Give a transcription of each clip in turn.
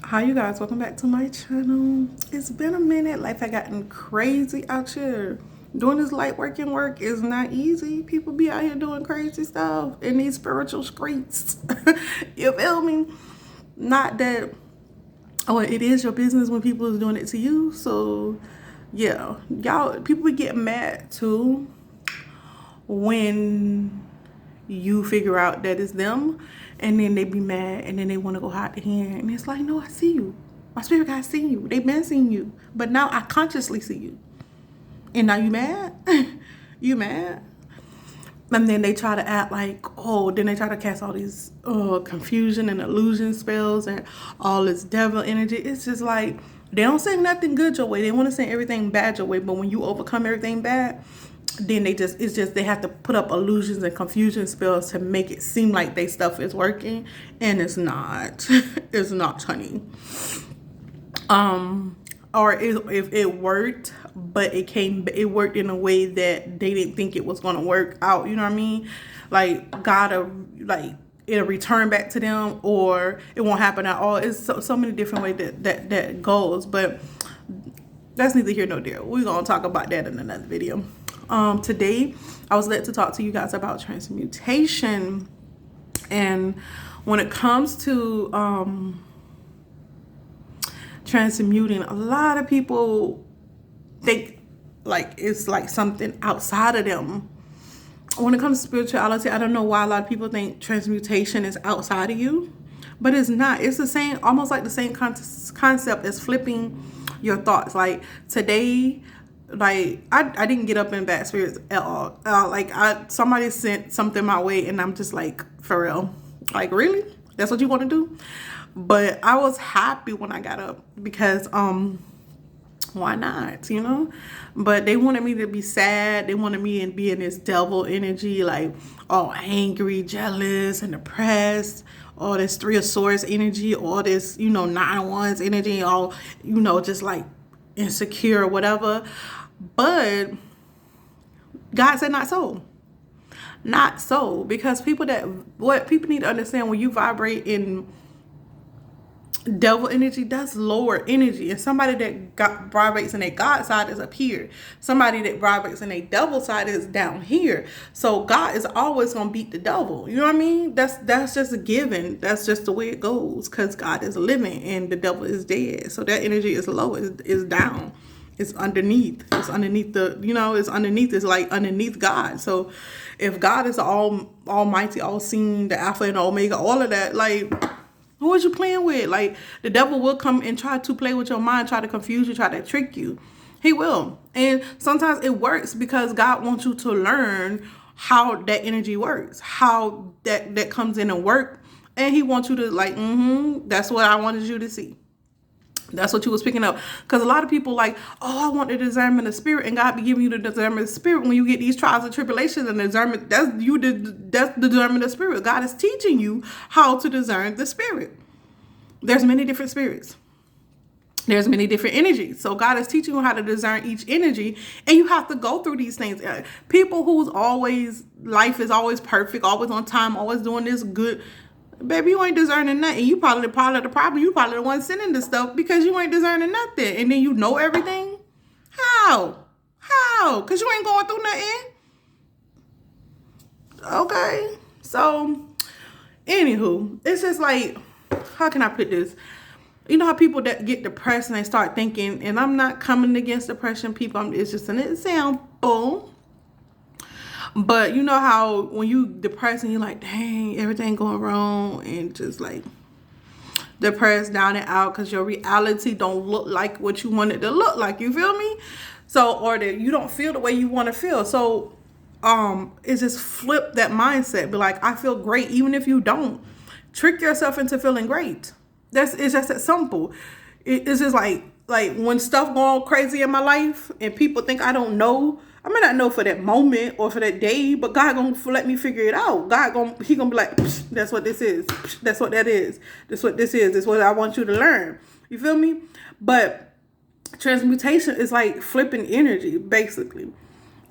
Hi you guys, welcome back to my channel. It's been a minute. Life had gotten crazy out here. Doing this light working work is not easy. People be out here doing crazy stuff in these spiritual streets. You feel me? Not that, oh, it is your business when people is doing it to you. So yeah, y'all, people be getting mad too when you figure out that it's them, and then they be mad, and then they want to go hide the hand, and it's like, no, I see you. My spirit guys see you. They been seeing you, but now I consciously see you, and now you mad. You mad. And then they try to act like, oh, then they try to cast all these confusion and illusion spells and all this devil energy. It's just like, they don't send nothing good your way. They want to send everything bad your way, but when you overcome everything bad, then they have to put up illusions and confusion spells to make it seem like they stuff is working, and it's not. It's not, honey. Or if it worked, but it worked in a way that they didn't think it was gonna work out. You know what I mean? Like it'll return back to them, or it won't happen at all. It's so many different ways that goes, but that's neither here nor there. We're gonna talk about that in another video. Today I was led to talk to you guys about transmutation, and when it comes to transmuting, a lot of people think like it's like something outside of them. When it comes to spirituality, I don't know why a lot of people think transmutation is outside of you, but it's not. It's the same, almost like the same concept as flipping your thoughts. Like today, like I didn't get up in bad spirits at all. Somebody sent something my way, and I'm just like, for real, like, really, that's what you want to do? But I was happy when I got up, because why not, you know? But they wanted me to be sad. They wanted me to be in this devil energy, like all angry, jealous, and depressed. All this Three of Swords energy, all this, Nine of Wands energy, all, just like insecure or whatever. But God said not so. Not so. Because what people need to understand, when you vibrate in devil energy, that's lower energy, and somebody that vibrates in a God side is up here. Somebody that vibrates in a devil side is down here. So God is always gonna beat the devil. You know what I mean? That's just a given. That's just the way it goes, because God is living and the devil is dead. So that energy is low, is down. It's underneath. It's underneath it's like underneath God. So if God is almighty, all seeing, the Alpha and Omega, all of that, like, who is you playing with? Like, the devil will come and try to play with your mind, try to confuse you, try to trick you. He will. And sometimes it works because God wants you to learn how that energy works, how that comes in and work. And he wants you to, like, that's what I wanted you to see. That's what you was picking up. Because a lot of people like, oh, I want the discernment of spirit, and God be giving you the discernment of spirit when you get these trials and tribulations, and discernment, that's the discernment of spirit. God is teaching you how to discern the spirit. There's many different spirits. There's many different energies. So God is teaching you how to discern each energy, and you have to go through these things. People whose life is always perfect, always on time, always doing this good, baby, you ain't discerning nothing. You probably part of the problem. You probably the one sending this stuff, because you ain't discerning nothing. And then you know everything. How? Because you ain't going through nothing. Okay. So, anywho, it's just like, how can I put this? You know how people that get depressed and they start thinking, and I'm not coming against depression, people. It's just an example. But you know how when you depressed and you're like, dang, everything going wrong, and just like depressed, down and out, because your reality don't look like what you want it to look like. You feel me? So, or that you don't feel the way you want to feel. So it's just flip that mindset. Be like, I feel great, even if you don't. Trick yourself into feeling great. It's just that simple. It's just like when stuff going crazy in my life and people think I don't know. I may not know for that moment or for that day, but God gonna let me figure it out. He gonna be like, that's what this is. That's what that is. That's what this is. That's what I want you to learn. You feel me? But transmutation is like flipping energy, basically.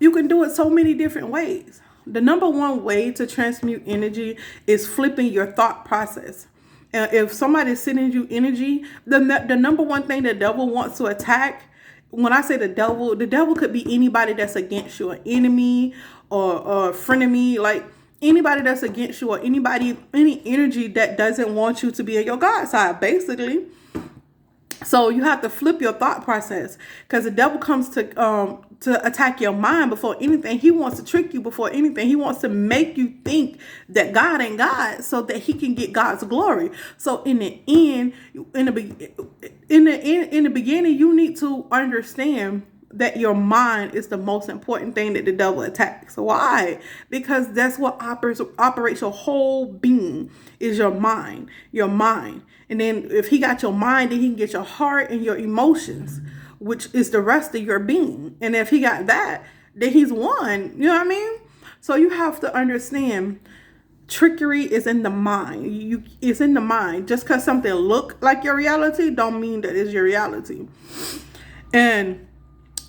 You can do it so many different ways. The number one way to transmute energy is flipping your thought process. And if somebody's sending you energy, the number one thing the devil wants to attack, when I say the devil could be anybody that's against you, an enemy or a frenemy, like anybody that's against you or any energy that doesn't want you to be in your God side, basically. So you have to flip your thought process, because the devil comes to attack your mind before anything. He wants to trick you before anything. He wants to make you think that God ain't God, so that he can get God's glory. So in the end, in the beginning, you need to understand that your mind is the most important thing that the devil attacks. Why? Because that's what operates your whole being, is your mind. Your mind. And then if he got your mind, then he can get your heart and your emotions, which is the rest of your being. And if he got that, then he's won. You know what I mean? So you have to understand, trickery is in the mind. It's in the mind. Just because something look like your reality don't mean that it's your reality. And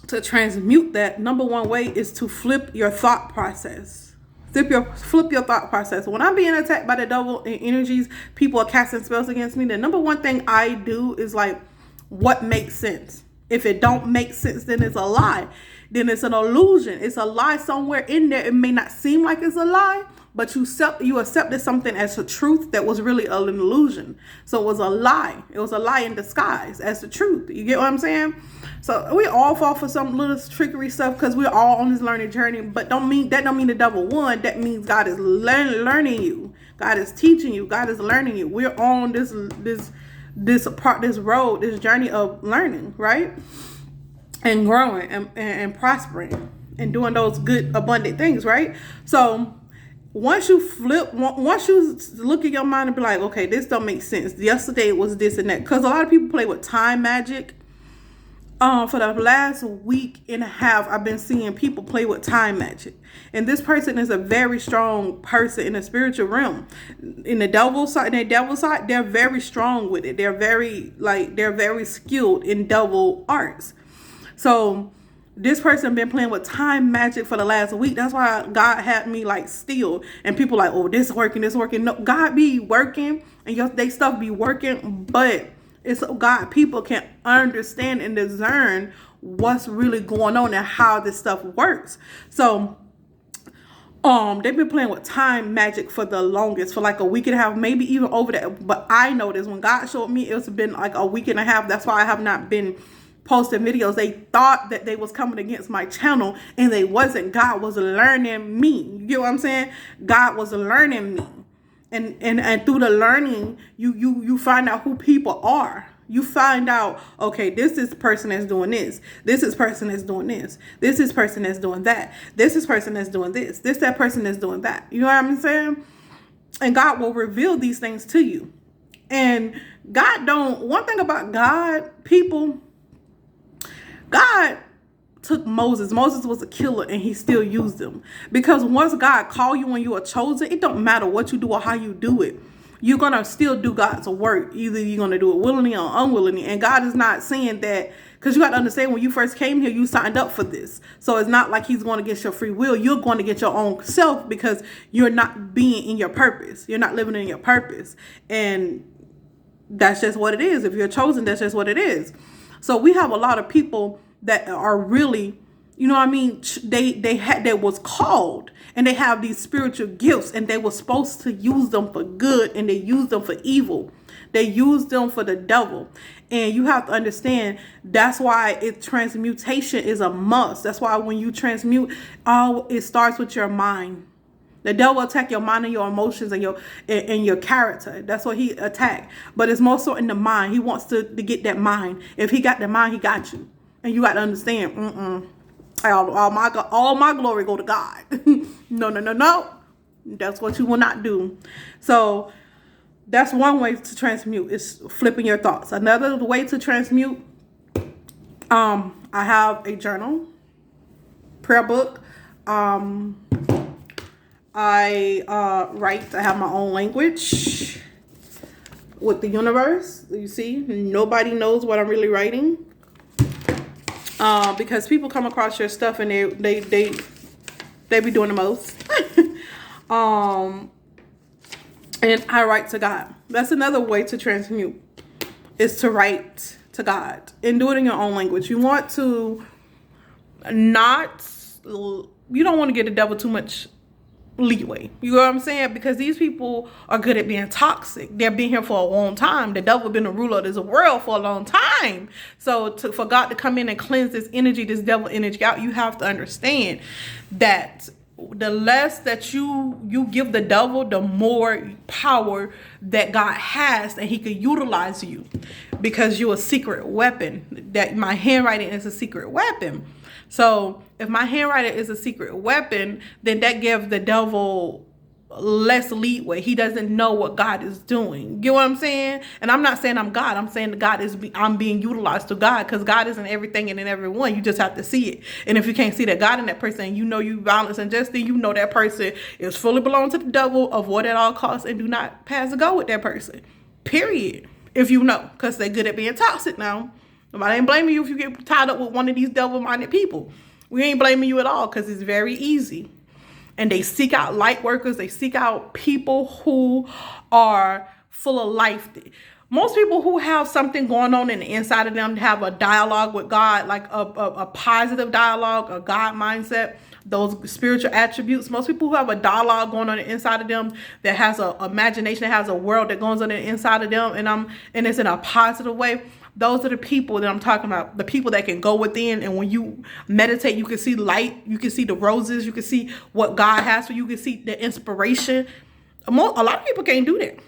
to transmute that, number one way is to flip your thought process. Flip your thought process. When I'm being attacked by the devil and energies, people are casting spells against me, the number one thing I do is like, what makes sense? If it don't make sense, then it's a lie. Then it's an illusion. It's a lie somewhere in there. It may not seem like it's a lie, but you accepted something as a truth that was really an illusion. So it was a lie. It was a lie in disguise as the truth. You get what I'm saying? So we all fall for some little trickery stuff, because we're all on this learning journey. But don't mean the devil won. That means God is learning you. God is teaching you. God is learning you. We're on this road, this journey of learning, right? And growing and prospering and doing those good, abundant things, right? So once you look at your mind and be like, okay, this don't make sense. Yesterday it was this and that. Because a lot of people play with time magic. For the last week and a half, I've been seeing people play with time magic. And this person is a very strong person in the spiritual realm. In the devil's side, they're very strong with it. They're very skilled in devil arts. So this person been playing with time magic for the last week. That's why God had me like still. And people like, oh, this working. No, God be working and they stuff be working, but it's so God, people can understand and discern what's really going on and how this stuff works. So they've been playing with time magic for the longest, for like a week and a half, maybe even over that. But I noticed when God showed me, it's been like a week and a half. That's why I have not been posting videos. They thought that they was coming against my channel, and they wasn't. God was learning me. You get what I'm saying? God was learning me. And through the learning, you find out who people are. You find out, okay, this is person that's doing this. This is person that's doing this. This is person that's doing that. This is person that's doing this. That person that's doing that. You know what I'm saying? And God will reveal these things to you. And one thing about God, people, God took Moses. Moses was a killer, and he still used him. Because once God called you and you are chosen, it don't matter what you do or how you do it. You're going to still do God's work. Either you're going to do it willingly or unwillingly. And God is not saying that, because you got to understand, when you first came here, you signed up for this. So it's not like he's going to get your free will. You're going to get your own self, because you're not being in your purpose. You're not living in your purpose. And that's just what it is. If you're chosen, that's just what it is. So we have a lot of people that are really, you know what I mean? They was called, and they have these spiritual gifts, and they were supposed to use them for good, and they use them for evil. They use them for the devil. And you have to understand, that's why transmutation is a must. That's why when you transmute, it starts with your mind. The devil attack your mind and your emotions and your character. That's what he attacked. But it's more so in the mind. He wants to get that mind. If he got the mind, he got you. And you got to understand, all my glory go to God. No. That's what you will not do. So that's one way to transmute, is flipping your thoughts. Another way to transmute, I have a journal, prayer book. I write. I have my own language with the universe. You see, nobody knows what I'm really writing. Because people come across your stuff and they be doing the most. And I write to God. That's another way to transmute, is to write to God and do it in your own language. You want to not, you don't want to give the devil too much leeway. You know what I'm saying? Because these people are good at being toxic. They've been here for a long time. The devil been the ruler of this world for a long time. So for God to come in and cleanse this energy, this devil energy out, you have to understand that the less that you give the devil, the more power that God has, and he could utilize you, because you're a secret weapon. That my handwriting is a secret weapon. So if my handwriting is a secret weapon, then that gives the devil less leeway. He doesn't know what God is doing. Get what I'm saying? And I'm not saying I'm God. I'm saying I'm being utilized to God, because God is in everything and in everyone. You just have to see it. And if you can't see that God in that person, you know you violence and justice, you know that person is fully belong to the devil. Avoid at all costs and do not pass a go with that person. Period. If you know, because they're good at being toxic now. Nobody ain't blaming you if you get tied up with one of these devil-minded people. We ain't blaming you at all, because it's very easy. And they seek out light workers. They seek out people who are full of life. Most people who have something going on in the inside of them have a dialogue with God, like a positive dialogue, a God mindset, those spiritual attributes. Most people who have a dialogue going on the inside of them that has a imagination, that has a world that goes on the inside of them, and it's in a positive way. Those are the people that I'm talking about. The people that can go within, and when you meditate, you can see light. You can see the roses. You can see what God has for you. You can see the inspiration. A lot of people can't do that.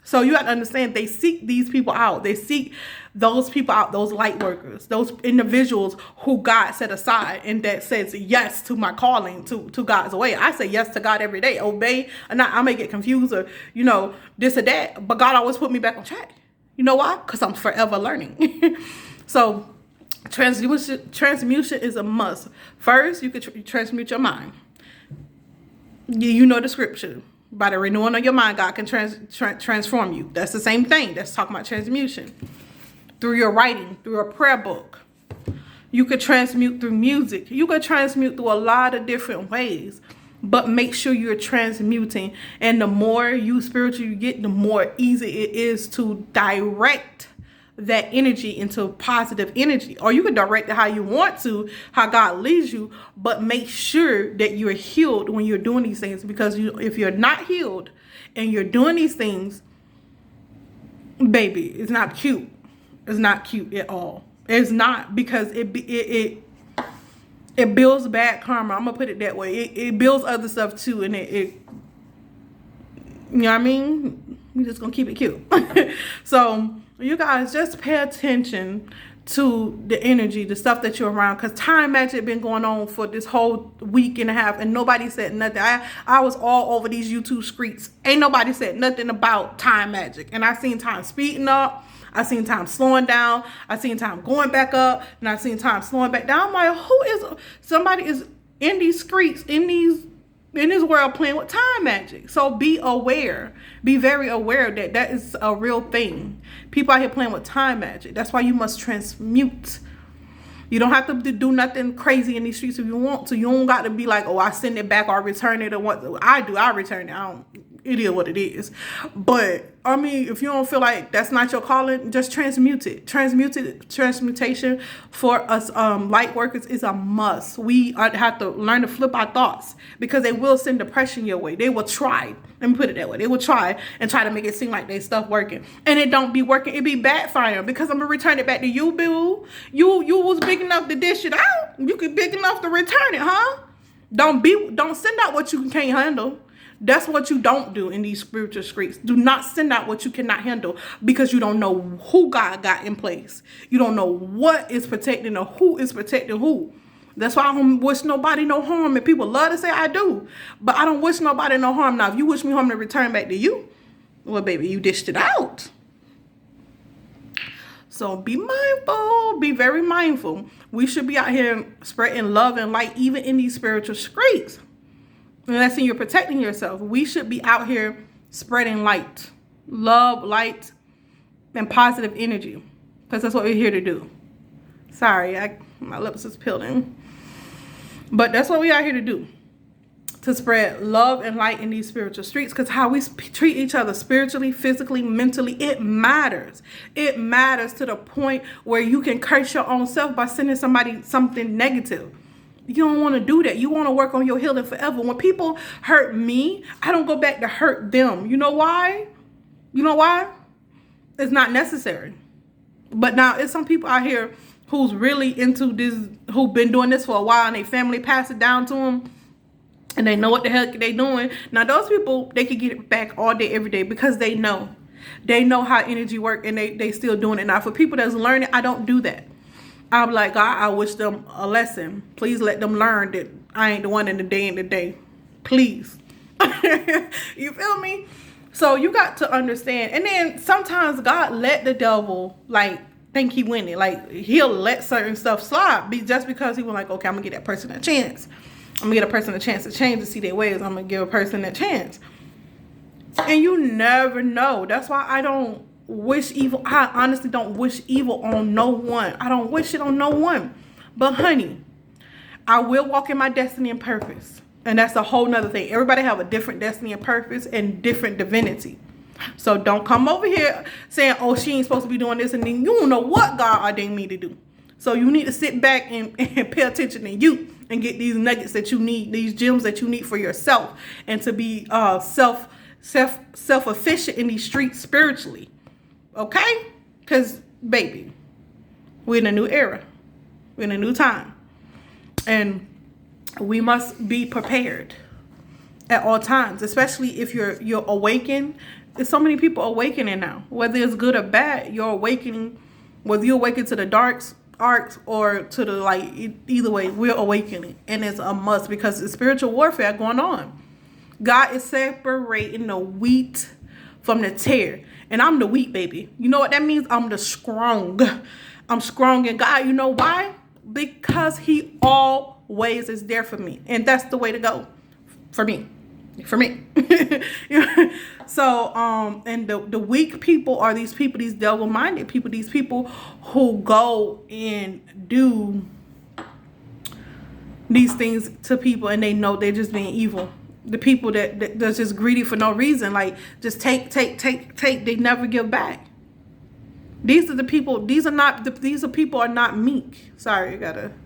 So you have to understand, they seek these people out. They seek those people out, those light workers, those individuals who God set aside and that says yes to my calling, to God's way. I say yes to God every day. Obey. I may get confused or, this or that, but God always put me back on track. You know why? Because I'm forever learning. So transmutation is a must. First, you could transmute your mind. You know the scripture. By the renewing of your mind, God can transform you. That's the same thing. That's talking about transmutation. Through your writing, through a prayer book. You could transmute through music. You could transmute through a lot of different ways. But make sure you're transmuting. And the more you spiritual you get, the more easy it is to direct that energy into positive energy. Or you can direct it how you want to, how God leads you. But make sure that you're healed when you're doing these things. Because if you're not healed and you're doing these things, baby, it's not cute. It's not cute at all. It's not, because it builds bad karma. I'm gonna put it that way. It builds other stuff too, and it you know what I mean? We're just gonna keep it cute. So you guys just pay attention to the energy, the stuff that you're around, because time magic been going on for this whole week and a half, and nobody said nothing. I was all over these YouTube streets. Ain't nobody said nothing about time magic, and I seen time speeding up. I seen time slowing down. I seen time going back up, and I seen time slowing back down. I'm like, somebody is in these streets, in this world playing with time magic. So be aware. Be very aware that is a real thing. People out here playing with time magic. That's why you must transmute. You don't have to do nothing crazy in these streets if you want to. You don't got to be like, oh, I send it back or I return it or what. I do. I return it. It is what it is. But I mean, if you don't feel like that's not your calling, just transmute it. Transmutation for us light workers is a must. We have to learn to flip our thoughts, because they will send depression your way. They will try. Let me put it that way. They will try to make it seem like they stuff working, and it don't be working. It be backfiring, because I'm gonna return it back to you, boo. You was big enough to dish it out. You could big enough to return it, huh? Don't send out what you can't handle. That's what you don't do in these spiritual streets. Do not send out what you cannot handle, because you don't know who God got in place. You don't know what is protecting or who is protecting who. That's why I don't wish nobody no harm. And people love to say I do, but I don't wish nobody no harm. Now, if you wish me harm to return back to you, well, baby, you dished it out. So be mindful. Be very mindful. We should be out here spreading love and light, even in these spiritual streets. Unless you're protecting yourself. We should be out here spreading light, love, light, and positive energy, because that's what we're here to do. Sorry, my lips is peeling, but that's what we are here to do. to spread love and light in these spiritual streets, because how we treat each other spiritually, physically, mentally, it matters. It matters to the point where you can curse your own self by sending somebody something negative. You don't want to do that. You want to work on your healing forever. When people hurt me, I don't go back to hurt them. You know why? You know why? It's not necessary. But now it's some people out here who's really into this, who've been doing this for a while, and their family passed it down to them, and they know what the heck they doing. Now those people, they can get it back all day, every day, because they know how energy work, and they still doing it. Now for people that's learning, I don't do that. I'm like, God, I wish them a lesson. Please let them learn that I ain't the one in the day. Please. You feel me? So you got to understand. And then sometimes God let the devil like think he winning. Like he'll let certain stuff slide just because he was like, okay, I'm gonna give that person a chance. I'm gonna give a person a chance to change, to see their ways. I'm gonna give a person a chance. And you never know. That's why I don't wish evil. I honestly don't wish evil on no one. I don't wish it on no one. But honey, I will walk in my destiny and purpose. And that's a whole nother thing. Everybody have a different destiny and purpose and different divinity. So don't come over here saying, oh, she ain't supposed to be doing this, and then you don't know what God ordained me to do. So you need to sit back and pay attention to you and get these nuggets that you need, these gems that you need for yourself, and to be self-efficient in these streets spiritually. Okay? Because, baby, we're in a new era. We're in a new time. And we must be prepared at all times, especially if you're awakened. There's so many people awakening now. Whether it's good or bad, you're awakening. Whether you awaken to the dark arts or to the light, either way, we're awakening. And it's a must, because it's spiritual warfare going on. God is separating the wheat from the tare. And I'm the wheat, baby. You know what that means? I'm the strong. I'm strong in God. You know why? Because he always is there for me. And that's the way to go for me. For me. So, and the weak people are these people, these devil-minded people, these people who go and do these things to people, and they know they're just being evil. The people that's just greedy for no reason, like just take, they never give back. These are the people, these are people are not meek. Sorry, I gotta